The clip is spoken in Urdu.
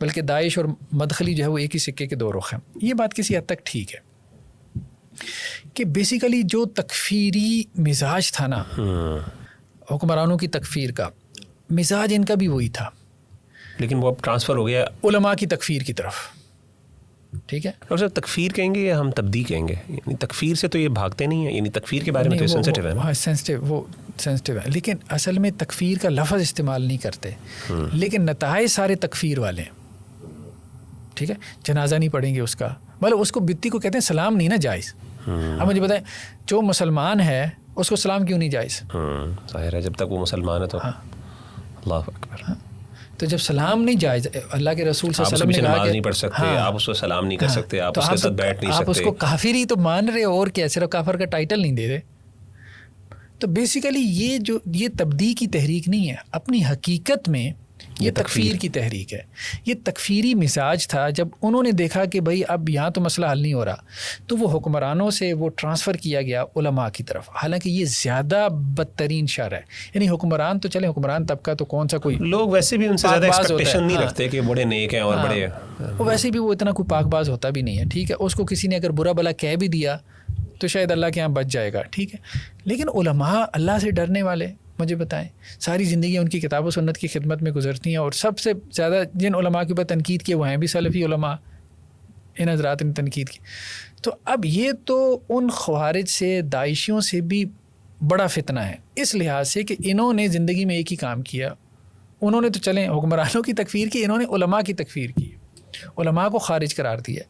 بلکہ داعش اور مدخلی جو ہے وہ ایک ہی سکے کے دو رخ ہیں. یہ بات کسی حد تک ٹھیک ہے کہ بیسیکلی جو تکفیری مزاج تھا نا حکمرانوں کی تکفیر کا، مزاج ان کا بھی وہی تھا، لیکن وہ اب ٹرانسفر ہو گیا علماء کی تکفیر کی طرف. ٹھیک ہے، اور سر تکفیر کہیں گے یا ہم تبدیع کہیں گے؟ یعنی تکفیر سے تو یہ بھاگتے نہیں ہیں، یعنی تکفیر کے بارے میں تو سینسٹیو ہے نا. ہاں سینسٹیو ہے، لیکن اصل میں تکفیر کا لفظ استعمال نہیں کرتے، لیکن نتائج سارے تکفیر والے ہیں. ٹھیک ہے، جنازہ نہیں پڑھیں گے اس کا، مطلب اس کو بدتی کو کہتے ہیں سلام نہیں نا جائز. اب مجھے بتائیں جو مسلمان ہے اس کو سلام کیوں نہیں جائز؟ ظاہر ہے جب تک وہ مسلمان ہے تو اللہ اکبر. تو جب سلام نہیں جائز، اللہ کے رسول صلی اللہ علیہ وسلم نے کہا نماز کہ نہیں پڑھ سکتے، آپ اس کو سلام نہیں کر سکتے، آپ اس کے ساتھ بیٹھ نہیں سکتے، آپ اس کو کافر ہی تو مان رہے ہو اور کیا، صرف کافر کا ٹائٹل نہیں دے رہے. تو بیسیکلی یہ تبدیع کی تحریک نہیں ہے، اپنی حقیقت میں یہ تکفیر کی تحریک ہے. یہ تکفیری مزاج تھا. جب انہوں نے دیکھا کہ بھائی اب یہاں تو مسئلہ حل نہیں ہو رہا، تو وہ حکمرانوں سے وہ ٹرانسفر کیا گیا علماء کی طرف. حالانکہ یہ زیادہ بدترین شر ہے. یعنی حکمران تو چلے، حکمران طبقہ تو کون سا کوئی، لوگ ویسے بھی ان سے زیادہ ایکسپیکٹیشن نہیں رکھتے کہ بڑے نیک ہیں اور بڑے، ویسے بھی وہ اتنا کوئی پاک باز ہوتا بھی نہیں ہے. ٹھیک ہے، اس کو کسی نے اگر برا بلا کہہ بھی دیا تو شاید اللہ کے یہاں بچ جائے گا. ٹھیک ہے، لیکن علماء اللہ سے ڈرنے والے، مجھے بتائیں ساری زندگی ان کی کتاب و سنت کی خدمت میں گزرتی ہیں، اور سب سے زیادہ جن علماء کے اوپر تنقید کی وہ ہیں بھی سلفی علماء، ان حضرات نے تنقید کی. تو اب یہ تو ان خوارج سے، داعشیوں سے بھی بڑا فتنہ ہے اس لحاظ سے کہ انہوں نے زندگی میں ایک ہی کام کیا. انہوں نے تو چلیں حکمرانوں کی تکفیر کی، انہوں نے علماء کی تکفیر کی، علماء کو خارج قرار دیا.